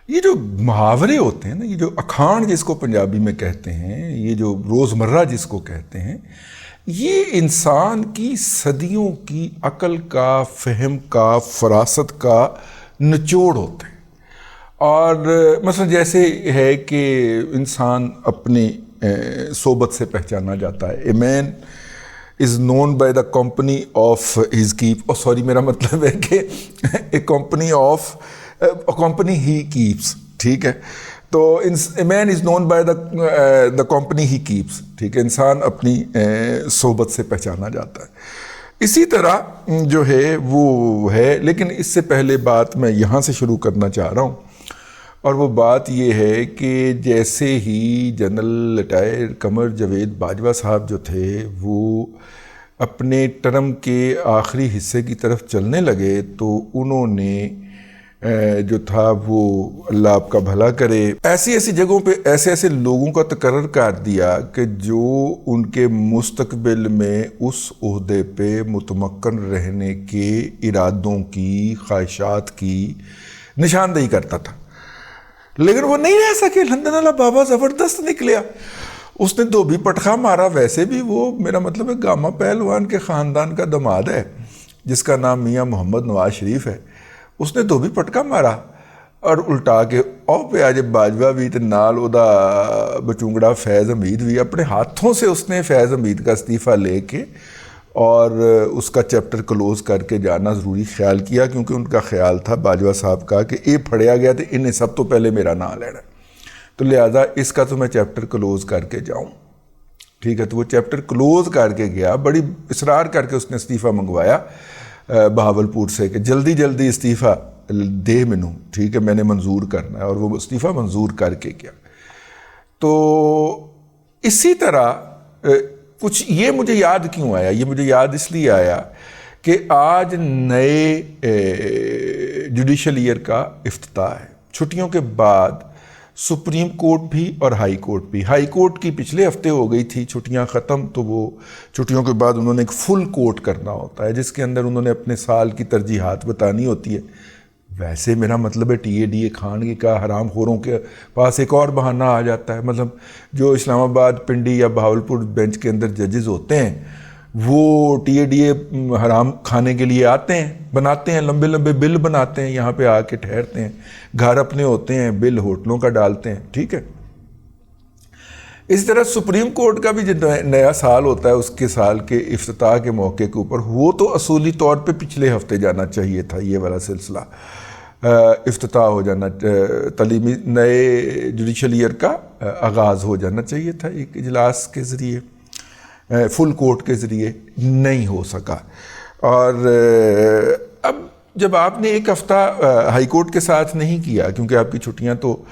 یہ جو محاورے ہوتے ہیں نا، یہ جو اکھان جس کو پنجابی میں کہتے ہیں، یہ جو روزمرہ جس کو کہتے ہیں، یہ انسان کی صدیوں کی عقل کا، فہم کا، فراست کا نچوڑ ہوتے ہیں۔ اور مثلا جیسے ہے کہ انسان اپنی صحبت سے پہچانا جاتا ہے۔ A man is known by the company of his keep, sorry میرا مطلب ہے کہ اے کمپنی ہی کیپس، ٹھیک ہے۔ تو a man is known by the company he keeps, ٹھیک ہے، انسان اپنی صحبت سے پہچانا جاتا ہے۔ اسی طرح جو ہے وہ ہے، لیکن اس سے پہلے بات میں یہاں سے شروع کرنا چاہ رہا ہوں، اور وہ بات یہ ہے کہ جیسے ہی جنرل ریٹائر قمر جاوید باجوہ صاحب جو تھے وہ اپنے ٹرم کے آخری حصے کی طرف چلنے لگے، تو انہوں نے جو تھا وہ، اللہ آپ کا بھلا کرے، ایسی جگہوں پہ ایسے لوگوں کا تقرر کر دیا کہ جو ان کے مستقبل میں اس عہدے پہ متمکن رہنے کے ارادوں کی، خواہشات کی نشاندہی کرتا تھا، لیکن وہ نہیں رہ سکے۔ لندن والا بابا زبردست نکلیا، اس نے دھوبی پٹخا مارا۔ ویسے بھی وہ، میرا مطلب ہے، گاما پہلوان کے خاندان کا دماد ہے جس کا نام میاں محمد نواز شریف ہے۔ اس نے دھوبی پٹکا مارا اور الٹا کے او پہ آج باجوہ بھی تے نال او دا بچونگڑا فیض حمید بھی، اپنے ہاتھوں سے اس نے فیض حمید کا استعفیٰ لے کے اور اس کا چیپٹر کلوز کر کے جانا ضروری خیال کیا، کیونکہ ان کا خیال تھا باجوہ صاحب کا کہ یہ پھڑیا گیا تو انہیں سب تو پہلے میرا نام لینا، تو لہٰذا اس کا تو میں چیپٹر کلوز کر کے جاؤں، ٹھیک ہے۔ تو وہ چیپٹر کلوز کر کے گیا، بڑی اصرار کر کے اس نے استعفیٰ منگوایا بہاولپور سے کہ جلدی استعفیٰ دے مینوں، ٹھیک ہے، میں نے منظور کرنا ہے، اور وہ استعفیٰ منظور کر کے گیا۔ تو اسی طرح کچھ یہ مجھے یاد کیوں آیا، یہ مجھے یاد اس لیے آیا کہ آج نئے جوڈیشل ایئر کا افتتاح ہے۔ چھٹیوں کے بعد سپریم کورٹ بھی اور ہائی کورٹ بھی، ہائی کورٹ کی پچھلے ہفتے ہو گئی تھی چھٹیاں ختم، تو وہ چھٹیوں کے بعد انہوں نے ایک فل کورٹ کرنا ہوتا ہے جس کے اندر انہوں نے اپنے سال کی ترجیحات بتانی ہوتی ہے۔ ویسے میرا مطلب ہے ٹی اے ڈی اے خانگی کا حرام خوروں کے پاس ایک اور بہانہ آ جاتا ہے، مطلب جو اسلام آباد، پنڈی یا بہاولپور بینچ کے اندر ججز ہوتے ہیں وہ ٹی اے ڈی اے حرام کھانے کے لیے آتے ہیں، بناتے ہیں، لمبے بل بناتے ہیں، یہاں پہ آ کے ٹھہرتے ہیں، گھر اپنے ہوتے ہیں، بل ہوٹلوں کا ڈالتے ہیں، ٹھیک ہے۔ اس طرح سپریم کورٹ کا بھی جو نیا سال ہوتا ہے، اس کے سال کے افتتاح کے موقع کے اوپر وہ تو اصولی طور پہ پچھلے ہفتے جانا چاہیے تھا، یہ والا سلسلہ افتتاح ہو جانا، تعلیمی نئے جوڈیشل ایئر کا آغاز ہو جانا چاہیے تھا ایک اجلاس کے ذریعے، فل کورٹ کے ذریعے، نہیں ہو سکا۔ اور اب جب آپ نے ایک ہفتہ ہائی کورٹ کے ساتھ نہیں کیا، کیونکہ آپ کی چھٹیاں تو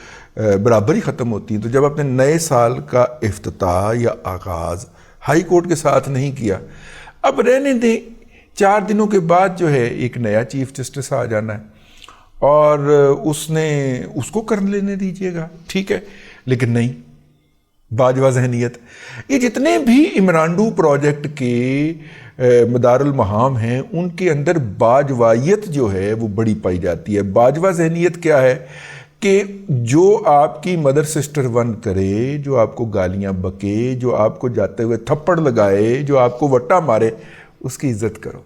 برابر ہی ختم ہوتی ہیں، تو جب آپ نے نئے سال کا افتتاح یا آغاز ہائی کورٹ کے ساتھ نہیں کیا، اب رہنے دیں، 4 دنوں کے بعد جو ہے ایک نیا چیف جسٹس آ جانا ہے اور اس کو کر لینے دیجیے گا، ٹھیک ہے۔ لیکن نہیں، باجوہ ذہنیت، یہ جتنے بھی امرانڈو پروجیکٹ کے مدار المہام ہیں ان کے اندر باجوائیت جو ہے وہ بڑی پائی جاتی ہے۔ باجوہ ذہنیت کیا ہے کہ جو آپ کی مدر سسٹر ون کرے، جو آپ کو گالیاں بکے، جو آپ کو جاتے ہوئے تھپڑ لگائے، جو آپ کو وٹا مارے، اس کی عزت کرو،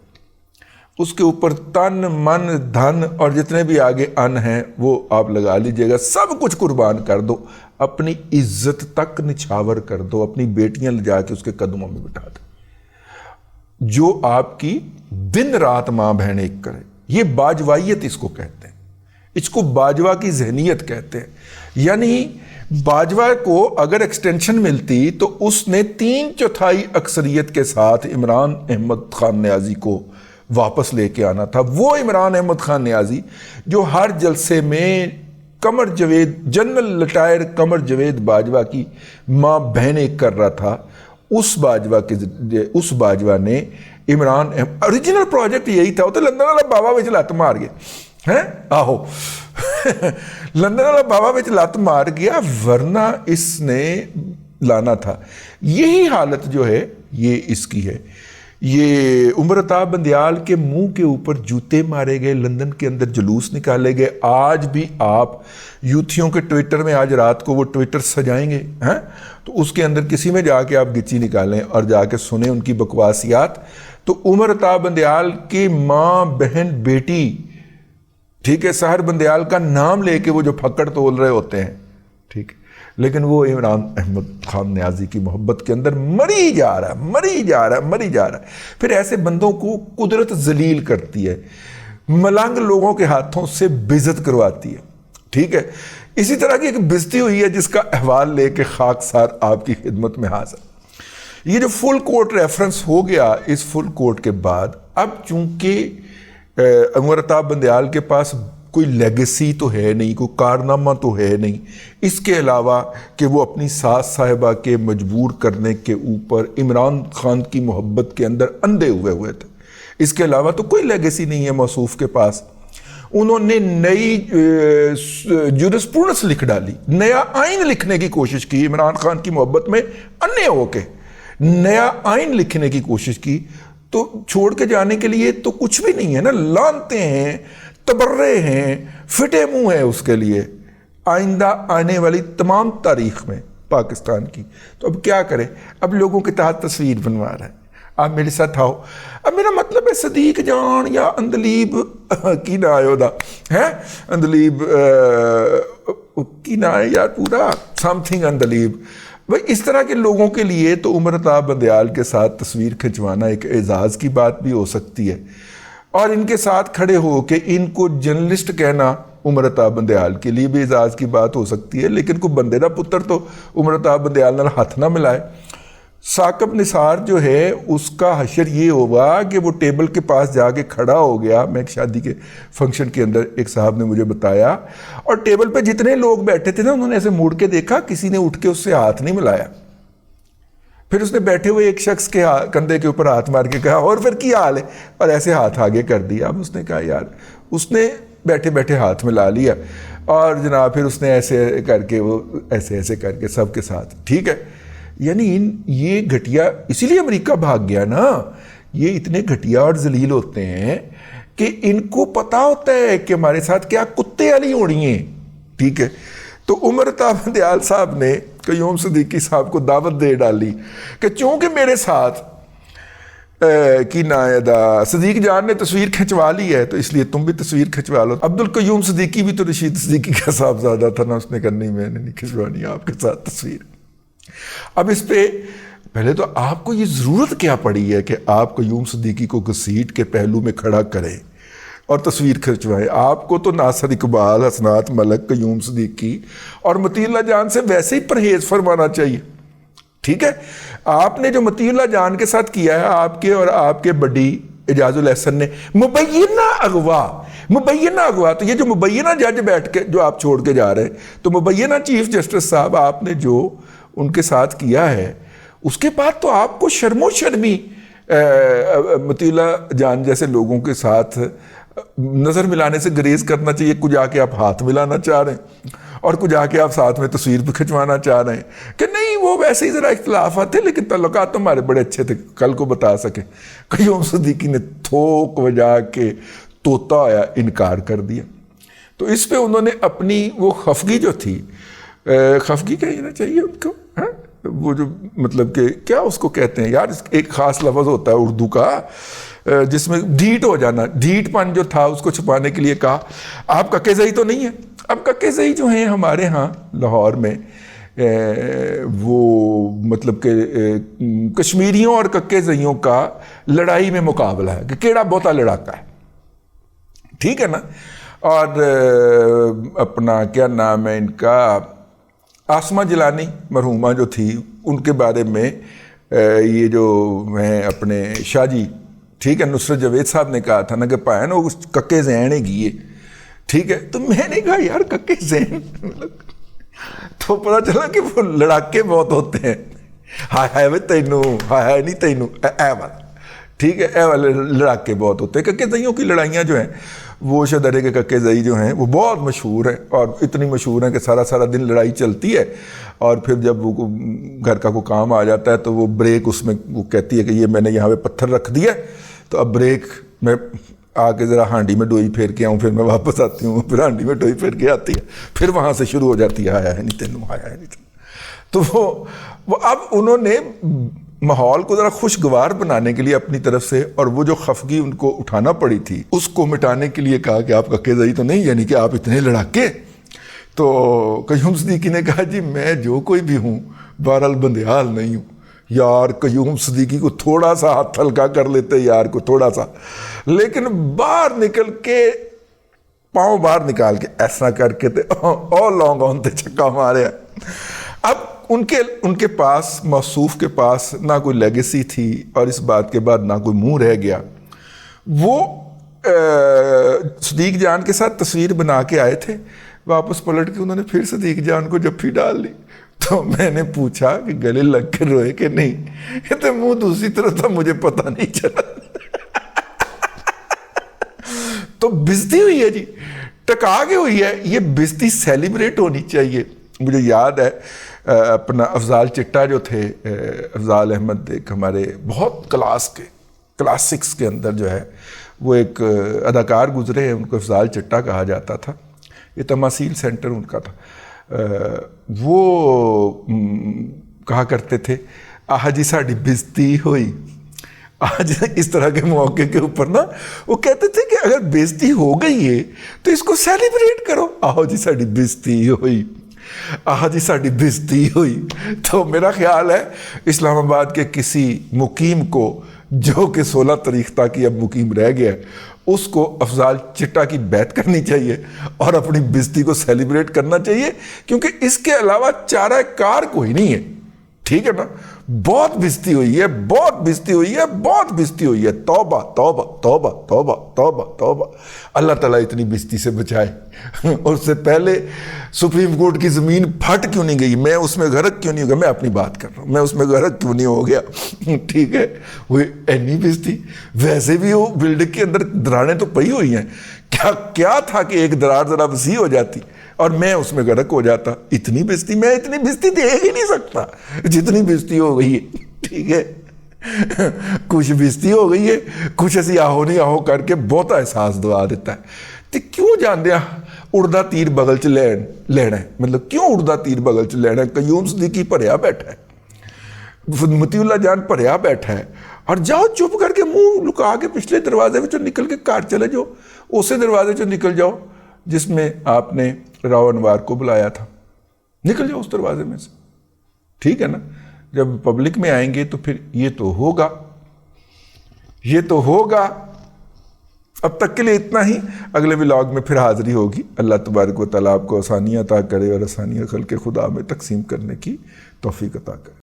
اس کے اوپر تن من دھن اور جتنے بھی آگے ان ہیں وہ آپ لگا لیجئے گا، سب کچھ قربان کر دو، اپنی عزت تک نچھاور کر دو، اپنی بیٹیاں لے جا کے اس کے قدموں میں بٹھا دو، جو آپ کی دن رات ماں بہن ایک کرے۔ یہ باجوائیت اس کو کہتے ہیں، اس کو باجوہ کی ذہنیت کہتے ہیں۔ یعنی باجوہ کو اگر ایکسٹینشن ملتی تو اس نے 3/4 اکثریت کے ساتھ عمران احمد خان نیازی کو واپس لے کے آنا تھا۔ وہ عمران احمد خان نیازی جو ہر جلسے میں قمر جاوید، جنرل ریٹائر قمر جاوید باجوہ کی ماں بہن ایک کر رہا تھا، اس باجوہ نے عمران اوریجنل پروجیکٹ یہی تھا۔ وہ تو لندن والا بابا وچ لت مار گیا ہیں، آہو لندن والا بابا وچ لت مار گیا، ورنہ اس نے لانا تھا۔ یہی حالت جو ہے یہ اس کی ہے یہ عمر عطا بندیال کے منہ کے اوپر جوتے مارے گئے، لندن کے اندر جلوس نکالے گئے. آج بھی آپ یوتھیوں کے ٹویٹر میں آج رات کو وہ ٹویٹر سجائیں گے تو اس کے اندر کسی میں جا کے آپ گچی نکالیں اور جا کے سنیں ان کی بکواسیات. تو عمر عطا بندیال کی ماں، بہن، بیٹی، ٹھیک ہے، سحر بندیال کا نام لے کے وہ جو پھکڑ تول رہے ہوتے ہیں، ٹھیک ہے، لیکن وہ عمران احمد خان نیازی کی محبت کے اندر مری جا رہا ہے. پھر ایسے بندوں کو قدرت ذلیل کرتی ہے، ملنگ لوگوں کے ہاتھوں سے بےعزت کرواتی ہے. ٹھیک ہے، اسی طرح کی ایک بےعزتی ہوئی ہے جس کا احوال لے کے خاکسار آپ کی خدمت میں حاضر. یہ جو فل کورٹ ریفرنس ہو گیا، اس فل کورٹ کے بعد اب چونکہ عمر عطا بندیال کے پاس کوئی لیگیسی تو ہے نہیں، کوئی کارنامہ تو ہے نہیں، اس کے علاوہ کہ وہ اپنی ساس صاحبہ کے مجبور کرنے کے اوپر عمران خان کی محبت کے اندر اندھے ہوئے تھے. اس کے علاوہ تو کوئی لیگیسی نہیں ہے موصوف کے پاس. انہوں نے نئی جورسپروڈنس لکھ ڈالی، نیا آئین لکھنے کی کوشش کی، عمران خان کی محبت میں اندھے ہو کے نیا آئین لکھنے کی کوشش کی. تو چھوڑ کے جانے کے لیے تو کچھ بھی نہیں ہے نا، لانتے ہیں، تبرے ہیں، فٹے منہ ہیں اس کے لیے آئندہ آنے والی تمام تاریخ میں پاکستان کی. تو اب کیا کرے، اب لوگوں کے تحت تصویر بنوا رہا ہے. آپ میرے ساتھ آؤ. اب میرا مطلب ہے صدیق جان یا اندلیب کی نہ آیودا ہے، اندلیب کی نہ ہے یار، پورا سم تھنگ اندلیب. بھائی اس طرح کے لوگوں کے لیے تو عمر عطا بندیال کے ساتھ تصویر کھنچوانا ایک اعزاز کی بات بھی ہو سکتی ہے، اور ان کے ساتھ کھڑے ہو کے ان کو جرنلسٹ کہنا عمر عطا بندیال کے لیے بھی اعزاز کی بات ہو سکتی ہے. لیکن کوئی بندے دا پتر تو عمر عطا بندیال نال ہاتھ نہ ملائے. ثاقب نثار جو ہے اس کا حشر یہ ہوگا کہ وہ ٹیبل کے پاس جا کے کھڑا ہو گیا. میں ایک شادی کے فنکشن کے اندر ایک صاحب نے مجھے بتایا، اور ٹیبل پہ جتنے لوگ بیٹھے تھے نا انہوں نے ایسے موڑ کے دیکھا، کسی نے اٹھ کے اس سے ہاتھ نہیں ملایا. پھر اس نے بیٹھے ہوئے ایک شخص کے کندھے کے اوپر ہاتھ مار کے کہا اور پھر کیا حال ہے، اور ایسے ہاتھ آگے کر دیا. اب اس نے کہا یار، اس نے بیٹھے بیٹھے ہاتھ ملا لیا، اور جناب پھر اس نے ایسے کر کے وہ ایسے کر کے سب کے ساتھ. ٹھیک ہے، یعنی یہ گھٹیا اسی لیے امریکہ بھاگ گیا نا. یہ اتنے گھٹیا اور ذلیل ہوتے ہیں کہ ان کو پتا ہوتا ہے کہ ہمارے ساتھ کیا کتے والی ہونی ہے. ٹھیک ہے، تو عمر عطا بندیال صاحب نے قیوم صدیقی صاحب کو دعوت دے ڈالی کہ چونکہ میرے ساتھ کی نائدہ صدیق جان نے تصویر کھنچوا لی ہے تو اس لیے تم بھی تصویر کھنچوا لو. عبدالقیوم صدیقی بھی تو رشید صدیقی کا صاحبزادہ تھا نا، اس نے کہا نہیں میں نے نہیں کھنچوانی آپ کے ساتھ تصویر. اب اس پہ پہلے تو آپ کو یہ ضرورت کیا پڑی ہے کہ آپ قیوم صدیقی کو گھسیٹ کے پہلو میں کھڑا کریں اور تصویر کھنچوائیں؟ آپ کو تو ناصر اقبال، حسنات ملک، قیوم صدیقی اور مطیع اللہ جان سے ویسے ہی پرہیز فرمانا چاہیے. ٹھیک ہے، آپ نے جو مطیع اللہ جان کے ساتھ کیا ہے، آپ کے اور آپ کے بڈی اعجاز الاحسن نے مبینہ اغوا، تو یہ جو مبینہ جج بیٹھ کے جو آپ چھوڑ کے جا رہے ہیں، تو مبینہ چیف جسٹس صاحب آپ نے جو ان کے ساتھ کیا ہے، اس کے بعد تو آپ کو شرم و شرمی مطیع اللہ جان جیسے لوگوں کے ساتھ نظر ملانے سے گریز کرنا چاہیے. کچھ جا کے آپ ہاتھ ملانا چاہ رہے ہیں اور کچھ جا کے آپ ساتھ میں تصویر بھی کھنچوانا چاہ رہے ہیں کہ نہیں وہ ویسے ہی ذرا اختلافات تھے لیکن تعلقات تو ہمارے بڑے اچھے تھے، کل کو بتا سکے. قیوم صدیقی نے تھوک بجا کے توتا آیا انکار کر دیا. تو اس پہ انہوں نے اپنی وہ خفگی جو تھی، خفگی کہنا چاہیے ان کو، وہ جو مطلب کہ کیا اس کو کہتے ہیں یار، ایک خاص لفظ ہوتا ہے اردو کا جس میں ڈھیٹ ہو جانا، ڈھیٹ پن جو تھا اس کو چھپانے کے لیے کہا آپ ککے زئی تو نہیں ہے. اب ککے زئی جو ہیں ہمارے ہاں لاہور میں وہ مطلب کہ کشمیریوں اور ککے زئیوں کا لڑائی میں مقابلہ ہے کہ کیڑا بہتا لڑاکا ہے. ٹھیک ہے نا. اور اپنا کیا نام ہے ان کا، آسمہ جیلانی مرحومہ جو تھی، ان کے بارے میں یہ جو میں اپنے شاہ جی، ٹھیک ہے، نصرت جاوید صاحب نے کہا تھا نا کہ پائن وہ ککے ذہن ہے گیے. ٹھیک ہے، تو میں نے کہا یار ککے ذہن تو پتہ چلا کہ وہ لڑاکے بہت ہوتے ہیں. ہائے وے تینوں، ہائے نہیں تینوں، اے والا. ٹھیک ہے، اے والے لڑاکے بہت ہوتے ہیں. ککے ذئیوں کی لڑائیاں جو ہیں وہ شدرے کے ککے زئی جو ہیں وہ بہت مشہور ہیں، اور اتنی مشہور ہیں کہ سارا سارا دن لڑائی چلتی ہے، اور پھر جب وہ گھر کا کوئی کام آ جاتا ہے تو وہ بریک اس میں وہ کہتی ہے کہ یہ میں نے یہاں پہ پتھر رکھ دیا تو اب بریک میں آ کے ذرا ہانڈی میں ڈوئی پھیر کے آؤں، پھر میں واپس آتی ہوں، پھر ہانڈی میں ڈوئی پھیر کے آتی ہے، پھر وہاں سے شروع ہو جاتی ہے آیا ہے نہیں تینوں، آیا ہے نہیں تینوں۔ تو وہ اب انہوں نے ماحول کو ذرا خوشگوار بنانے کے لیے اپنی طرف سے، اور وہ جو خفگی ان کو اٹھانا پڑی تھی اس کو مٹانے کے لیے کہا کہ آپ ککے زئی تو نہیں، یعنی کہ آپ اتنے لڑاکے۔ تو قیوم صدیقی نے کہا جی میں جو کوئی بھی ہوں بہرحال بندیال نہیں ہوں۔ یار قیوم صدیقی کو تھوڑا سا ہاتھ ہلکا کر لیتے یار کو، تھوڑا سا، لیکن باہر نکل کے پاؤں باہر نکال کے ایسا کر کے لانگ آن تے چھکا مارے۔ اب ان کے پاس، موصوف کے پاس نہ کوئی لیگیسی تھی، اور اس بات کے بعد نہ کوئی منہ رہ گیا۔ وہ صدیق جان کے ساتھ تصویر بنا کے آئے تھے، واپس پلٹ کے انہوں نے پھر صدیق جان کو جفی ڈال لی۔ تو میں نے پوچھا کہ گلے لگ کے روئے کہ نہیں؟ تو منہ دوسری طرف تھا، مجھے پتہ نہیں چلا۔ تو بزدی ہوئی ہے جی، ٹکا کے ہوئی ہے، یہ بزدی سیلیبریٹ ہونی چاہیے۔ مجھے یاد ہے اپنا افضال چٹا جو تھے، افضال احمد، ایک ہمارے بہت کلاسکس کے اندر جو ہے وہ ایک اداکار گزرے ہیں، ان کو افضال چٹا کہا جاتا تھا، یہ تماثیل سینٹر ان کا تھا۔ وہ کہا کرتے تھے آج ساڑی بزدی ہوئی۔ آج اس طرح کے موقع کے اوپر نا وہ کہتے تھے کہ اگر بےزتی ہو گئی ہے تو اس کو سیلیبریٹ کرو، آہو جی ساڑی بےزتی ہوئی، آہو جی ساڑی بےزتی ہوئی۔ تو میرا خیال ہے اسلام آباد کے کسی مقیم کو، جو کہ 16 تاریخ تک ہی اب مقیم رہ گیا ہے، اس کو افضال چٹا کی بیعت کرنی چاہیے اور اپنی بےزتی کو سیلیبریٹ کرنا چاہیے، کیونکہ اس کے علاوہ چارہ کار کوئی نہیں ہے، ٹھیک ہے نا؟ بہت بےزتی ہوئی ہے، بہت بےزتی ہوئی ہے، بہت بےزتی ہوئی ہے۔ توبہ توبہ توبہ توبہ توبہ توبہ، اللہ تعالیٰ اتنی بےزتی سے بچائے۔ اور اس سے پہلے سپریم کورٹ کی زمین پھٹ کیوں نہیں گئی، میں اس میں غرق کیوں نہیں ہو گیا، میں اپنی بات کر رہا ہوں، میں اس میں غرق کیوں نہیں ہو گیا، ٹھیک ہے؟ وہ اینی بےزتی، ویسے بھی وہ بلڈنگ کے اندر دراڑیں تو پئی ہوئی ہیں، کیا تھا کہ ایک درار ذرا وسیع ہو جاتی اور میں اس میں غرق ہو جاتا۔ اتنی بےزتی، میں اتنی بےزتی دیکھ ہی نہیں سکتا جتنی بےزتی ہو گئی ہے، ٹھیک ہے؟ کچھ بےزتی ہو گئی ہے، کچھ ایسی آہو نہیں آہو کر کے بہت احساس دعا دیتا ہے۔ تو کیوں جان دیا اڑدا تیر بغل چ لینا ہے، مطلب کیوں اڑدا تیر بغل چ لینا ہے؟ قیوم صدیقی بھریا بیٹھا ہے، متی اللہ جان بھریا بیٹھا ہے، اور جاؤ چپ کر کے منہ لکا کے پچھلے دروازے میں نکل کے کار چلے جاؤ، اسی دروازے سے نکل جاؤ جس میں آپ نے راؤ انوار کو بلایا تھا، نکل جاؤ اس دروازے میں سے، ٹھیک ہے نا؟ جب پبلک میں آئیں گے تو پھر یہ تو ہوگا، یہ تو ہوگا۔ اب تک کے لیے اتنا ہی، اگلے ولاگ میں پھر حاضری ہوگی۔ اللہ تبارک و تعالیٰ آپ کو آسانیاں عطا کرے اور آسانیاں خلق خدا میں تقسیم کرنے کی توفیق عطا کرے۔